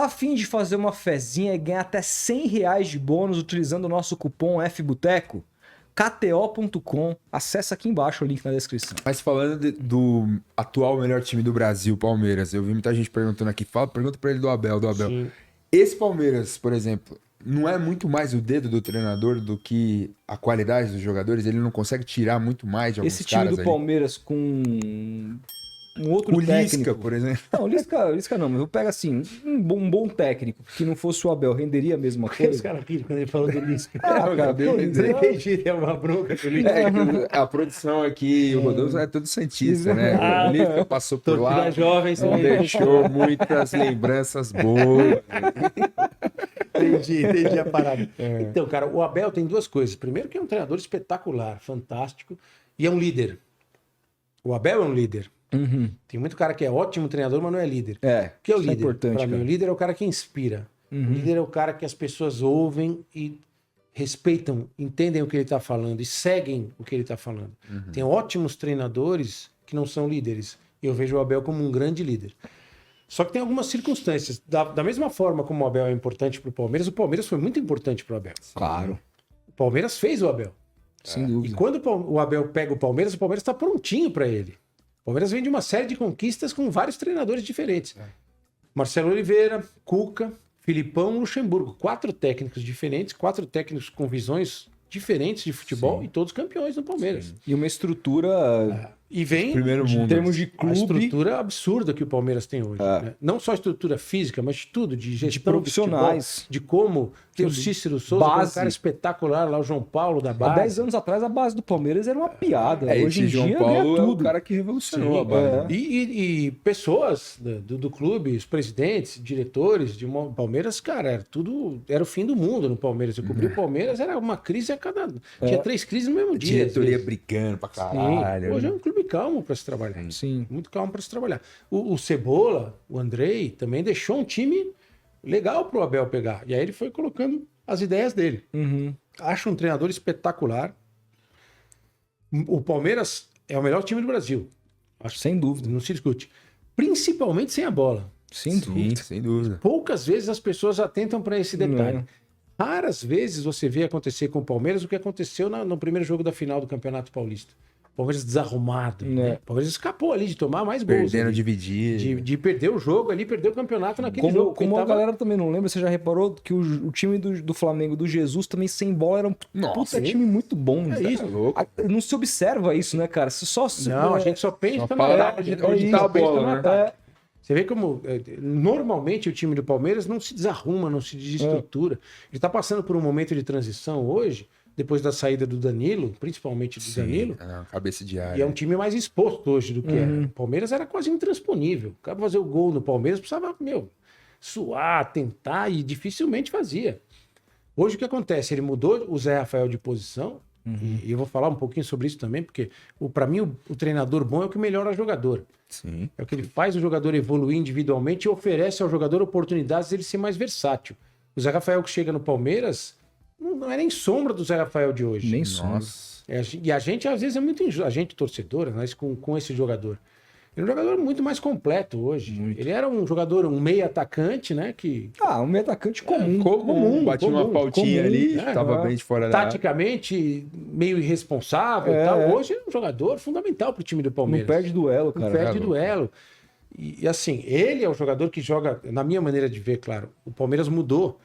Tá a fim de fazer uma fezinha e ganhar até R$100 de bônus utilizando o nosso cupom FBoteco? KTO.com. Acesse aqui embaixo o link na descrição. Mas falando do atual melhor time do Brasil, Palmeiras, eu vi muita gente perguntando aqui. Pergunta pra ele do Abel. Sim. Esse Palmeiras, por exemplo, não é muito mais o dedo do treinador do que a qualidade dos jogadores? Ele não consegue tirar muito mais de alguns Esse time caras do ali? Palmeiras com um outro O técnico. Lisca, por exemplo. Não, Lisca não, mas eu pego assim, um bom técnico, que não fosse o Abel, renderia a mesma Os coisa. caras riram quando ele falou do Lisca. Cara, Você entendi, é uma bronca do Lisca. A produção aqui, o Rodolfo é todo santista, né? Ah, O Lisca passou por lá, Torcida jovem, sim. deixou muitas lembranças boas. Entendi a parada. Então, cara, o Abel tem duas coisas. Primeiro que é um treinador espetacular, fantástico, e é um líder. O Abel é um líder. Uhum. Tem muito cara que é ótimo treinador, mas não é líder. É, O que é o isso líder? importante, Pra mim, cara. o líder é o cara que inspira. O líder é o cara que as pessoas ouvem e respeitam, entendem o que ele está falando e seguem o que ele está falando. Tem ótimos treinadores que não são líderes. Eu vejo o Abel como um grande líder. Só que tem algumas circunstâncias. Da mesma forma como o Abel é importante para o Palmeiras foi muito importante para o Abel. Claro, O Palmeiras fez o Abel. sem E dúvida. quando o Abel pega o Palmeiras está prontinho para ele. O Palmeiras vem de uma série de conquistas com vários treinadores diferentes. Marcelo Oliveira, Cuca, Filipão, Luxemburgo. 4 técnicos diferentes, 4 técnicos com visões diferentes de futebol e todos campeões no Palmeiras. E uma estrutura, E vem Primeiro em mundo. termos de a clube, estrutura absurda que o Palmeiras tem hoje. Né? Não só a estrutura física, mas de tudo, de gestão, de profissionais. de futebol, de como tem o Cícero Souza, que é um Base. cara espetacular lá, o João Paulo da Há base. 10 anos atrás, a base do Palmeiras era uma piada. Hoje Esse em João dia, Paulo ganha é o tudo. cara que revolucionou a Sim, base. E pessoas do clube, os presidentes, diretores de uma Palmeiras, cara, era o fim do mundo no Palmeiras. Eu cobri o Palmeiras, era uma crise a cada. Tinha 3 crises no mesmo dia. às Diretoria vezes. brigando pra Sim. caralho. Hoje é um clube calmo para se trabalhar. Sim. Muito calmo para se trabalhar. O Cebola, o Andrei, também deixou um time legal pro Abel pegar. E aí ele foi colocando as ideias dele. Uhum. Acho um treinador espetacular. O Palmeiras é o melhor time do Brasil. Acho Sem dúvida. não se discute. Principalmente sem a bola. Sem dúvida. Sim, sem dúvida. Poucas vezes as pessoas atentam para esse detalhe. Não. Raras vezes você vê acontecer com o Palmeiras o que aconteceu no primeiro jogo da final do Campeonato Paulista. Palmeiras desarrumado. Né? Palmeiras escapou ali de tomar mais gols. Perdendo, ali. dividir. De perder o jogo ali, perder o campeonato naquele jogo. Como Ele a tava- galera também não lembra, você já reparou que o time do Flamengo, do Jesus, também sem bola era um Nossa, puta time muito bom. É né? isso. louco. Não se observa isso, né, cara? Você só Não, a gente só pensa Só no fala ataque. onde tá a bola, né? Ataque. Você vê como normalmente o time do Palmeiras não se desarruma, não se desestrutura. Ele está passando por um momento de transição hoje, depois da saída do Danilo, principalmente do Danilo, Cabeça de área. e é um time mais exposto hoje do que era. O Palmeiras era quase intransponível. O cara pra fazer o gol no Palmeiras precisava, suar, tentar e dificilmente fazia. Hoje o que acontece? Ele mudou o Zé Rafael de posição, e eu vou falar um pouquinho sobre isso também, porque para mim o treinador bom é o que melhora o jogador. Sim. É o que ele faz o jogador evoluir individualmente e oferece ao jogador oportunidades de ele ser mais versátil. O Zé Rafael que chega no Palmeiras não é nem sombra do Zé Rafael de hoje. Nem sombra. Nossa. E a gente, às vezes, é muito injusto. A gente, torcedora, mas com esse jogador. Ele é um jogador muito mais completo hoje. Ele era um jogador, um meio atacante, né? Um meio atacante comum. comum, Batia uma comum, pautinha comum, ali, né? tava bem de fora da área. Taticamente, meio irresponsável e tal. Hoje ele é um jogador fundamental para o time do Não Palmeiras. perde duelo, cara. Não perde duelo. E assim, ele é o jogador que joga, na minha maneira de ver, claro, o Palmeiras mudou.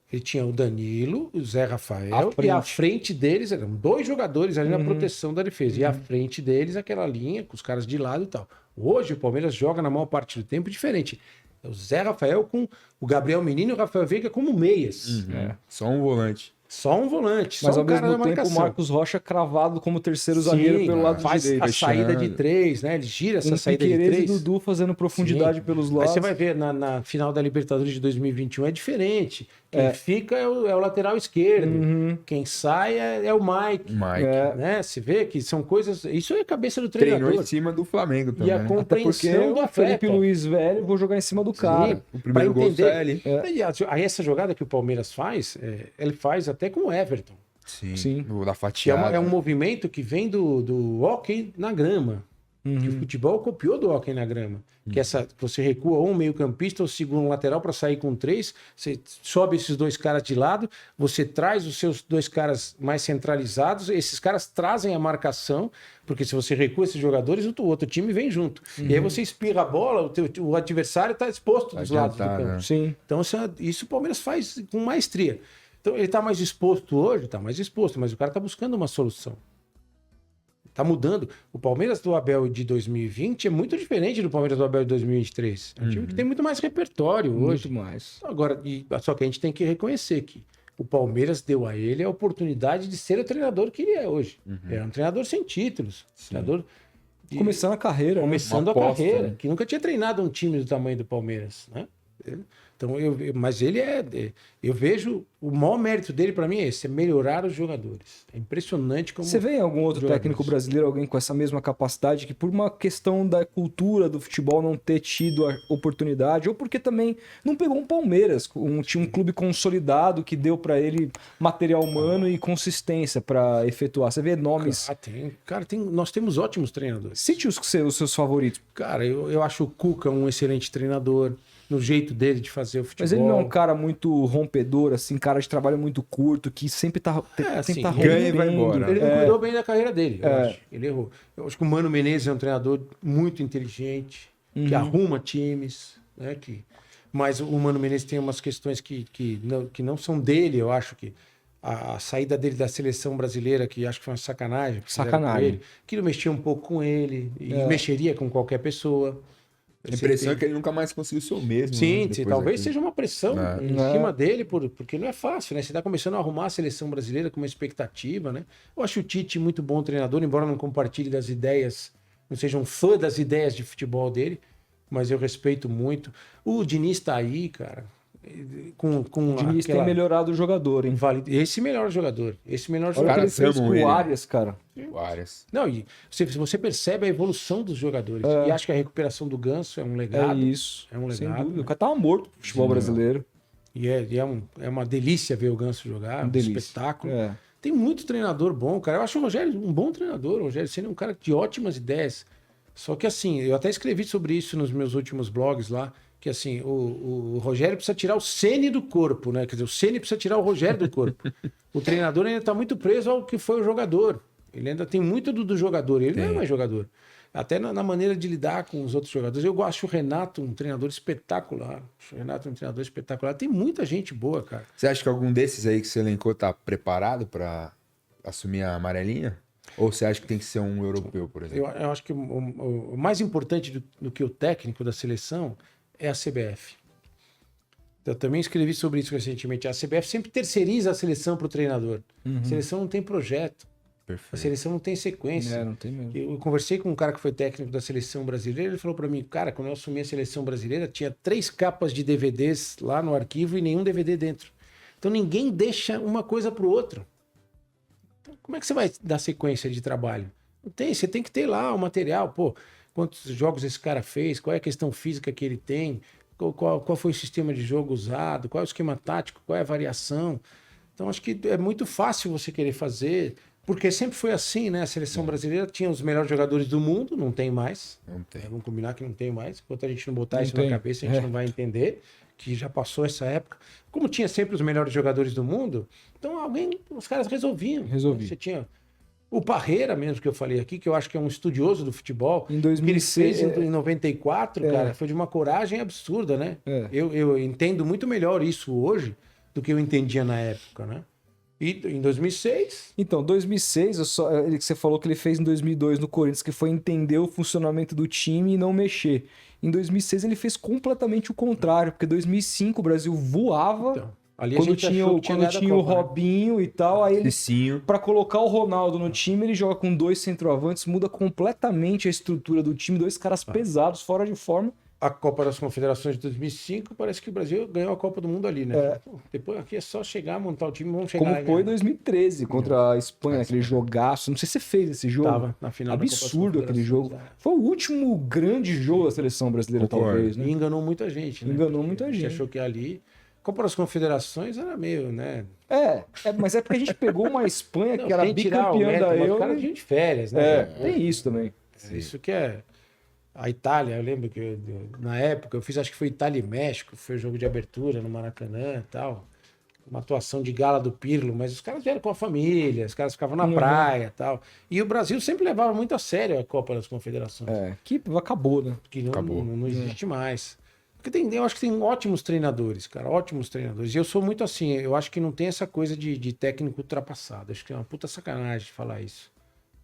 Ele tinha o Danilo, o Zé Rafael, e à frente deles eram 2 jogadores ali na proteção da defesa. E à frente deles, aquela linha com os caras de lado e tal. Hoje o Palmeiras joga na maior parte do tempo diferente. É o Zé Rafael com o Gabriel Menino e o Rafael Veiga como meias. Só um volante. Só um volante, Mas só ao um cara mesmo da tempo o marcação. Marcos Rocha cravado como terceiro zagueiro pelo lado faz direito. a saída de 3, né? Ele gira essa Com saída de Piquerez 3. e Dudu fazendo profundidade pelos lados. Aí você vai ver na final da Libertadores de 2021 é diferente. Quem fica é o lateral esquerdo. Quem sai é o Mike. Né? Você vê que são coisas. Isso é a cabeça do treinador. Treinou em cima do Flamengo também. E a né? Até porque compreensão do o Felipe atleta. Luiz velho, vou jogar em cima do cara. Sim, O primeiro pra gol entender. sai ali. Aí essa jogada que o Palmeiras faz, ele faz até com o Everton. Sim. Sim. O da Que fatiada. é um movimento que vem do hóquei na grama. Que o futebol copiou do hóquei na grama. Que você recua um meio-campista ou segundo lateral para sair com 3, você sobe esses 2 caras de lado, você traz os seus 2 caras mais centralizados, esses caras trazem a marcação, porque se você recua esses jogadores, o outro time vem junto. E aí você espirra a bola, o adversário está exposto dos lados do campo. Né? Sim. Então isso o Palmeiras faz com maestria. Então ele está mais exposto hoje, está mais exposto, mas o cara está buscando uma solução. Tá mudando. O Palmeiras do Abel de 2020 é muito diferente do Palmeiras do Abel de 2023. É um time que tem muito mais repertório hoje. Muito mais. Agora, só que a gente tem que reconhecer que o Palmeiras deu a ele a oportunidade de ser o treinador que ele é hoje. É um treinador sem títulos. Treinador Começando a carreira. começando a aposta, carreira, né? que nunca tinha treinado um time do tamanho do Palmeiras, né? Então, mas ele eu vejo o maior mérito dele para mim é esse, é melhorar os jogadores. É impressionante como Você vê em algum outro jogadores. técnico brasileiro, alguém com essa mesma capacidade, que por uma questão da cultura do futebol não ter tido a oportunidade, ou porque também não pegou um Palmeiras, tinha um clube consolidado que deu pra ele material humano e consistência pra efetuar. Você vê nomes... Nós temos ótimos treinadores. Cite os seus favoritos. Cara, eu acho o Cuca um excelente treinador, no jeito dele de fazer o futebol. Mas ele não é um cara muito rompedor, assim, cara de trabalho muito curto, que sempre tá, assim, tá ganha e vai rompendo. embora. Ele não cuidou bem da carreira dele, eu acho. Ele errou. Eu acho que o Mano Menezes é um treinador muito inteligente, que arruma times, né? Mas o Mano Menezes tem umas questões que não são dele, eu acho que a saída dele da seleção brasileira, que acho que foi uma sacanagem. Sacanagem. Que não mexia um pouco com ele, e mexeria com qualquer pessoa. A impressão é que ele nunca mais conseguiu ser o mesmo. Sim, né? talvez Depois seja uma pressão em cima dele, porque não é fácil, né? Você está começando a arrumar a seleção brasileira com uma expectativa, né? Eu acho o Tite muito bom treinador, embora não compartilhe das ideias, não seja um fã das ideias de futebol dele, mas eu respeito muito. O Diniz tá aí, cara, com O Diniz tem melhorado o jogador, hein? Esse melhor jogador. Esse melhor Olha o que jogador. ele fez amam com ele. o Arias, cara. Várias. Não, e você percebe a evolução dos jogadores. E acho que a recuperação do Ganso é um legado. É isso. É um Sem legado. dúvida. O cara tava morto pro futebol brasileiro. E é uma delícia ver o Ganso jogar, um delícia. espetáculo. É. Tem muito treinador bom, cara. Eu acho o Rogério um bom treinador. O Rogério Ceni é um cara de ótimas ideias. Só que assim, eu até escrevi sobre isso nos meus últimos blogs lá, que assim, o Rogério precisa tirar o Ceni do corpo, né? Quer dizer, o Ceni precisa tirar o Rogério do corpo. O treinador ainda está muito preso ao que foi o jogador. Ele ainda tem muito do jogador. Ele não é mais jogador. Até na maneira de lidar com os outros jogadores. Eu acho o Renato um treinador espetacular. O Renato é um treinador espetacular. Tem muita gente boa, cara. Você acha que algum desses aí que você elencou tá preparado para assumir a amarelinha? Ou você acha que tem que ser um europeu, por exemplo? Eu acho que o mais importante do que o técnico da seleção é a CBF. Eu também escrevi sobre isso recentemente. A CBF sempre terceiriza a seleção para o treinador. A seleção não tem projeto. A Perfeito. seleção não tem sequência. Não tem mesmo. Eu conversei com um cara que foi técnico da seleção brasileira, ele falou para mim, cara, quando eu assumi a seleção brasileira, tinha 3 capas de DVDs lá no arquivo e nenhum DVD dentro. Então ninguém deixa uma coisa para o outro. Então, como é que você vai dar sequência de trabalho? Não tem, você tem que ter lá o material, pô, quantos jogos esse cara fez, qual é a questão física que ele tem, qual foi o sistema de jogo usado, qual é o esquema tático, qual é a variação. Então acho que é muito fácil você querer fazer... Porque sempre foi assim, né? A seleção brasileira tinha os melhores jogadores do mundo, não tem mais. Não tem. Vamos combinar que não tem mais. Enquanto a gente não botar Não isso tem. na cabeça, a gente não vai entender que já passou essa época. Como tinha sempre os melhores jogadores do mundo, então os caras resolviam. Resolviam. Você tinha o Parreira mesmo, que eu falei aqui, que eu acho que é um estudioso do futebol. Em O que ele 2006, fez em 94, cara, foi de uma coragem absurda, né? É. Eu entendo muito melhor isso hoje do que eu entendia na época, né? E em 2006... Então, 2006, ele que você falou que ele fez em 2002 no Corinthians, que foi entender o funcionamento do time e não mexer. Em 2006 ele fez completamente o contrário, porque em 2005 o Brasil voava Então, ali a quando gente tinha, achou que quando ganhado a tinha o Copa, né? Robinho e tal, aí ele, Cicinho. pra colocar o Ronaldo no time, ele joga com 2 centroavantes, muda completamente a estrutura do time, 2 caras pesados, fora de forma. A Copa das Confederações de 2005, parece que o Brasil ganhou a Copa do Mundo ali, né? Pô, depois aqui é só chegar, montar o time, vamos chegar Como lá e foi em ganhar. 2013 contra a Espanha, aquele jogaço. Não sei se você fez esse jogo. Tava na final da Copa das Absurdo aquele jogo. Confederações, Foi o último grande jogo da seleção brasileira, Concordo. talvez, E né? enganou muita gente, né? Enganou Porque muita a gente gente. achou que ali... Copa das Confederações era meio, né? Mas é porque a gente pegou uma Espanha Não, que era sem tirar o bicampeã mérito, da mas o Euro. cara vinha de férias, né? Tem isso também. Isso que é... A Itália, eu lembro que na época eu fiz, acho que foi Itália e México, foi jogo de abertura no Maracanã e tal. Uma atuação de gala do Pirlo, mas os caras vieram com a família, os caras ficavam na praia e tal. E o Brasil sempre levava muito a sério a Copa das Confederações. Que acabou, né? Que não existe mais. Porque eu acho que tem ótimos treinadores, cara, ótimos treinadores. E eu sou muito assim, eu acho que não tem essa coisa de técnico ultrapassado. Acho que é uma puta sacanagem falar isso.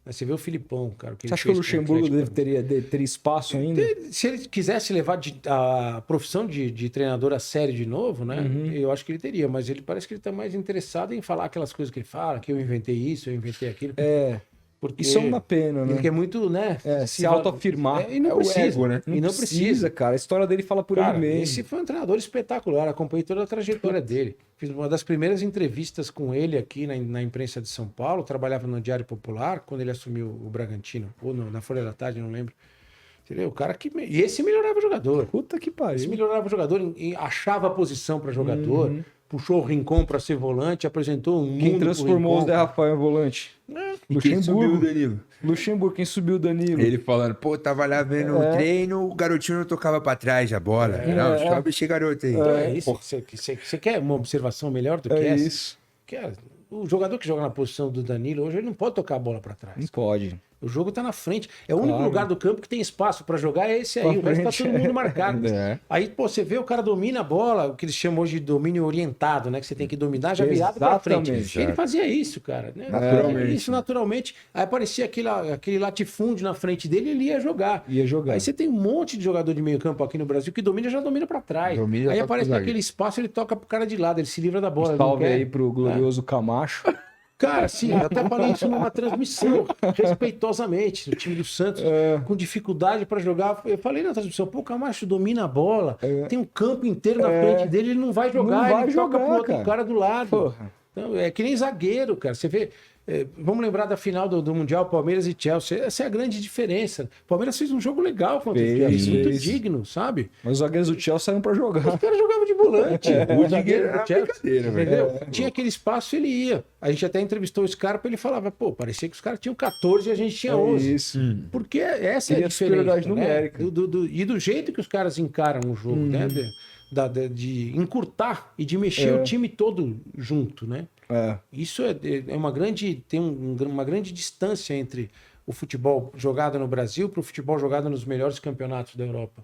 Mas você vê o Filipão, cara. Você acha que o Luxemburgo teria espaço ainda? Se ele quisesse levar a profissão de treinador a sério de novo, né? Eu acho que ele teria, mas ele parece que ele tá mais interessado em falar aquelas coisas que ele fala, que eu inventei isso, eu inventei aquilo. Porque isso é uma pena, né? Ele quer muito, né? Se autoafirmar. E não precisa, ego, né? E não precisa, cara. A história dele fala por ele mesmo. Esse foi um treinador espetacular. Acompanhei toda a trajetória dele. Fiz uma das primeiras entrevistas com ele aqui na imprensa de São Paulo. Trabalhava no Diário Popular, quando ele assumiu o Bragantino. Ou na Folha da Tarde, não lembro. Entendeu? O cara que... E esse melhorava o jogador. Puta que pariu. Esse melhorava o jogador, achava a posição para jogador, puxou o Rincon para ser volante, apresentou um mundo. Quem transformou o Zé Rafael em volante? Quem subiu o Danilo? Luxemburgo, quem subiu o Danilo? Ele falando, pô, tava lá vendo o treino, o garotinho não tocava pra trás a bola. Não, sobe esse garoto aí. Então é isso. Você quer uma observação melhor do que essa? Isso. O jogador que joga na posição do Danilo, hoje ele não pode tocar a bola para trás. Não pode. O jogo tá na frente. É o único lugar do campo que tem espaço para jogar, é esse aí. O resto tá todo mundo marcado. Aí, pô, você vê o cara domina a bola, o que eles chamam hoje de domínio orientado, né? Que você tem que dominar já virado para frente. Ele fazia isso, cara. Né? Naturalmente. Isso naturalmente. Aí aparecia aquele latifúndio na frente dele, ele ia jogar. Aí você tem um monte de jogador de meio campo aqui no Brasil que já domina para trás. Aí aparece aquele espaço, ele toca pro cara de lado, ele se livra da bola. Salve aí pro glorioso Camacho. Cara, sim, eu até falei isso numa transmissão, respeitosamente, no time do Santos, com dificuldade para jogar. Eu falei na transmissão, pô, o Camacho domina a bola, tem um campo inteiro na frente dele, ele não vai jogar, ele toca pro outro cara do lado. Então, é que nem zagueiro, cara. Você vê. Vamos lembrar da final do Mundial, Palmeiras e Chelsea. Essa é a grande diferença. O Palmeiras fez um jogo legal contra o Chelsea, muito digno, sabe? Mas os zagueiros do Chelsea saíram pra jogar. Os caras jogavam de volante. O zagueiro era brincadeira, entendeu? Tinha aquele espaço, ele ia. A gente até entrevistou o Scarpa, ele falava, pô, parecia que os caras tinham 14 e a gente tinha 11. Isso. Porque essa é a diferença, numérica. E do jeito que os caras encaram o jogo, né? De encurtar e de mexer o time todo junto, né? Isso é uma grande... Tem uma grande distância entre o futebol jogado no Brasil para o futebol jogado nos melhores campeonatos da Europa.